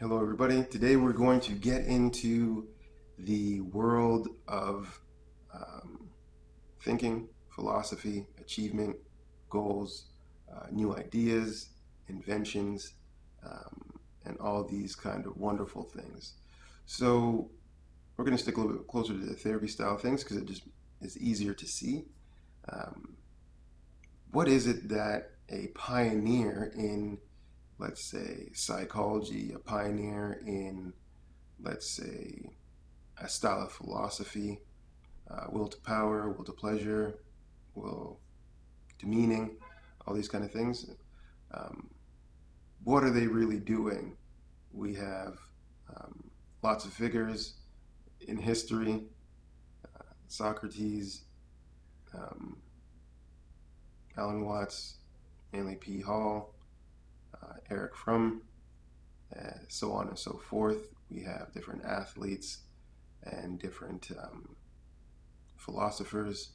Hello, everybody. Today we're going to get into the world of um, thinking, philosophy, achievement, goals, new ideas, inventions, and all these kind of wonderful things. So we're going to stick a little bit closer to the therapy style things because it just is easier to see. Um, what is it that a pioneer in, let's say, psychology, a pioneer in, let's say, a style of philosophy, will to power, will to pleasure, will to meaning, all these kind of things. Um, what are they really doing? We have um, lots of figures in history: Socrates, um, Alan Watts, Manly P. Hall, Eric Fromm, so on and so forth. We have different athletes and different philosophers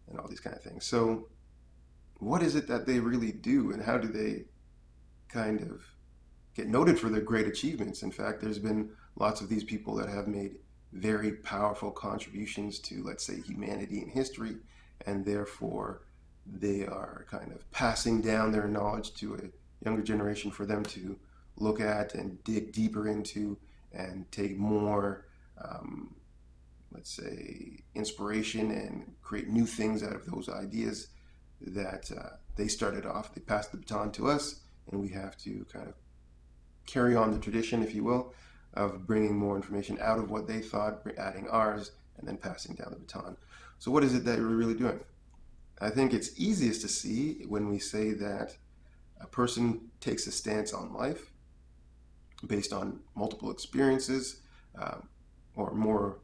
and all these kind of things. So, what is it that they really do, and how do they kind of get noted for their great achievements? In fact, there's been lots of these people that have made very powerful contributions to, let's say, humanity and history, and therefore they are kind of passing down their knowledge to a younger generation for them to look at and dig deeper into and take more, um, let's say, inspiration and create new things out of those ideas that they started off. They passed the baton to us, and we have to kind of carry on the tradition, if you will, of bringing more information out of what they thought, adding ours, and then passing down the baton. So, what is it that we're really doing? I think it's easiest to see when we say that a person takes a stance on life based on multiple experiences, um, or more,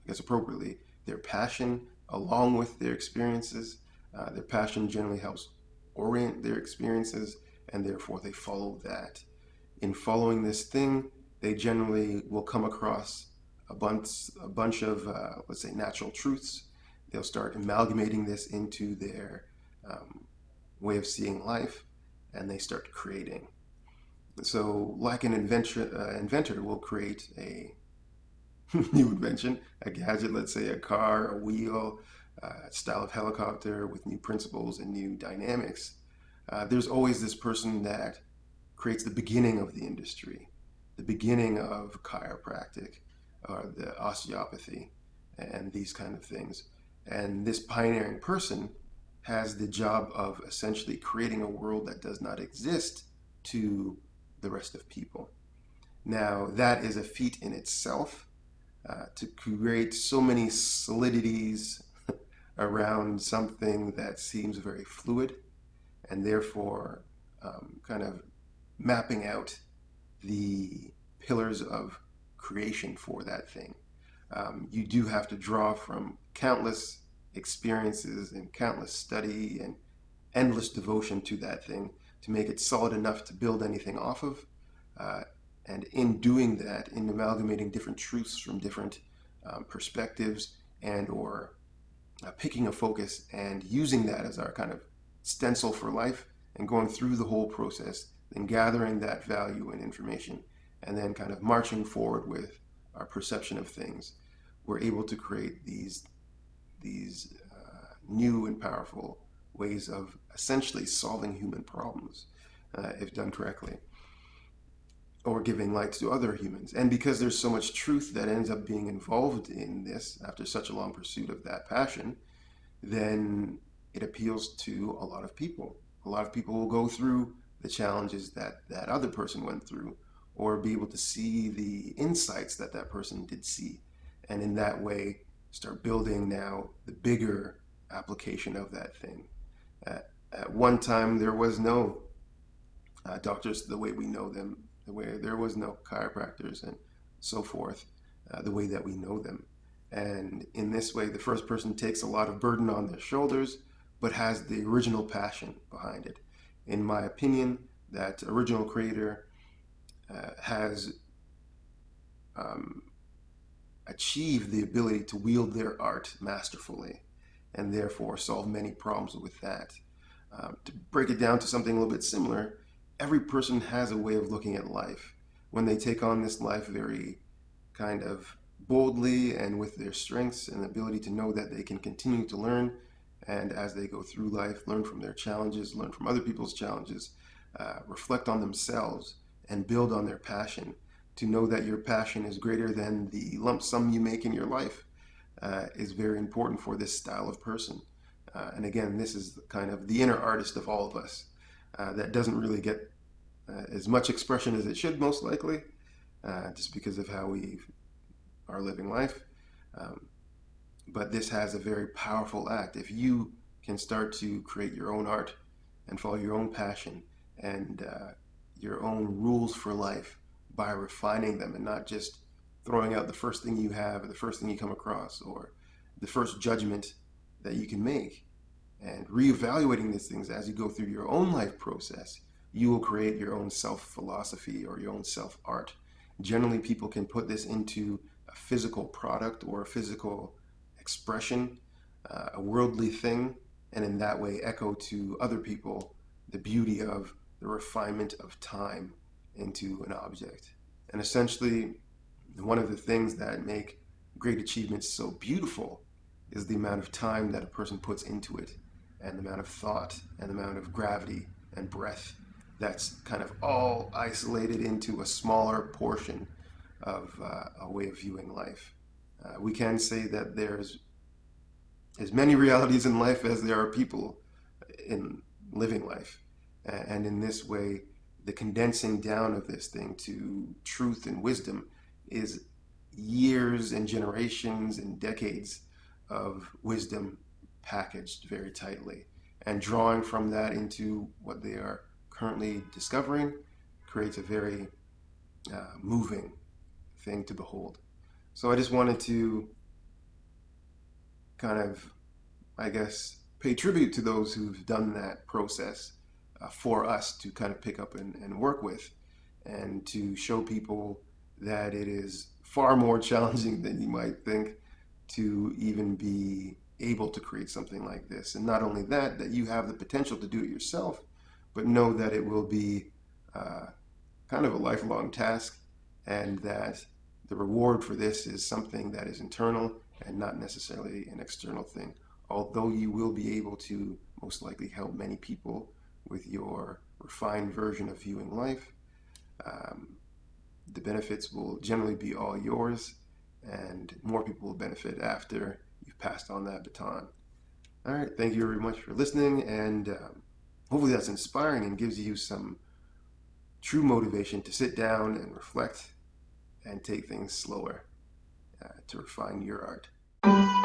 I guess appropriately, their passion along with their experiences. Their passion generally helps orient their experiences, and therefore they follow that. In following this thing, they generally will come across a bunch of, let's say, natural truths. They'll start amalgamating this into their um, way of seeing life, and they start creating. So, like an inventor will create a new invention, a gadget, let's say a car, a wheel, a style of helicopter with new principles and new dynamics. There's always this person that creates the beginning of the industry, the beginning of chiropractic, or the osteopathy, and these kind of things. And this pioneering person has the job of essentially creating a world that does not exist to the rest of people. Now, that is a feat in itself, to create so many solidities around something that seems very fluid, and therefore kind of mapping out the pillars of creation for that thing. You do have to draw from countless experiences and countless study and endless devotion to that thing to make it solid enough to build anything off of. Uh, and in doing that, in amalgamating different truths from different perspectives, and or picking a focus and using that as our kind of stencil for life, and going through the whole process, then gathering that value and information, and then kind of marching forward with our perception of things, we're able to create these new and powerful ways of essentially solving human problems, if done correctly, or giving light to other humans. And because there's so much truth that ends up being involved in this after such a long pursuit of that passion, then it appeals to a lot of people. A lot of people will go through the challenges that that other person went through, or be able to see the insights that that person did see, and in that way start building now the bigger application of that thing. At one time, there was no doctors the way we know them, the way there was no chiropractors and so forth, the way that we know them. And in this way, the first person takes a lot of burden on their shoulders, but has the original passion behind it. In my opinion, that original creator has um, achieved the ability to wield their art masterfully, and therefore solve many problems with that. To break it down to something a little bit similar, every person has a way of looking at life. when they take on this life very kind of boldly and with their strengths and ability to know that they can continue to learn, and as they go through life, learn from their challenges, learn from other people's challenges, reflect on themselves, and build on their passion. To know that your passion is greater than the lump sum you make in your life is very important for this style of person. And again, this is kind of the inner artist of all of us that doesn't really get as much expression as it should, most likely, just because of how we are living life. Um, but this has a very powerful act. If you can start to create your own art and follow your own passion and your own rules for life by refining them and not just throwing out the first thing you have or the first thing you come across or the first judgment that you can make, and reevaluating these things as you go through your own life process, you will create your own self philosophy or your own self art. Generally, people can put this into a physical product or a physical expression, a worldly thing, and in that way echo to other people the beauty of the refinement of time into an object. And essentially, one of the things that make great achievements so beautiful is the amount of time that a person puts into it, and the amount of thought, and the amount of gravity and breath that's kind of all isolated into a smaller portion of a way of viewing life. We can say that there's as many realities in life as there are people in living life. And in this way, the condensing down of this thing to truth and wisdom is years and generations and decades of wisdom packaged very tightly. And drawing from that into what they are currently discovering creates a very moving thing to behold. So I just wanted to kind of, I guess, pay tribute to those who've done that process for us to kind of pick up and work with, and to show people that it is far more challenging than you might think to even be able to create something like this. And not only that, that you have the potential to do it yourself, but know that it will be kind of a lifelong task, and that the reward for this is something that is internal and not necessarily an external thing. Although you will be able to most likely help many people with your refined version of viewing life, the benefits will generally be all yours, and more people will benefit after you've passed on that baton. All right, thank you very much for listening, and hopefully that's inspiring and gives you some true motivation to sit down and reflect and take things slower to refine your art.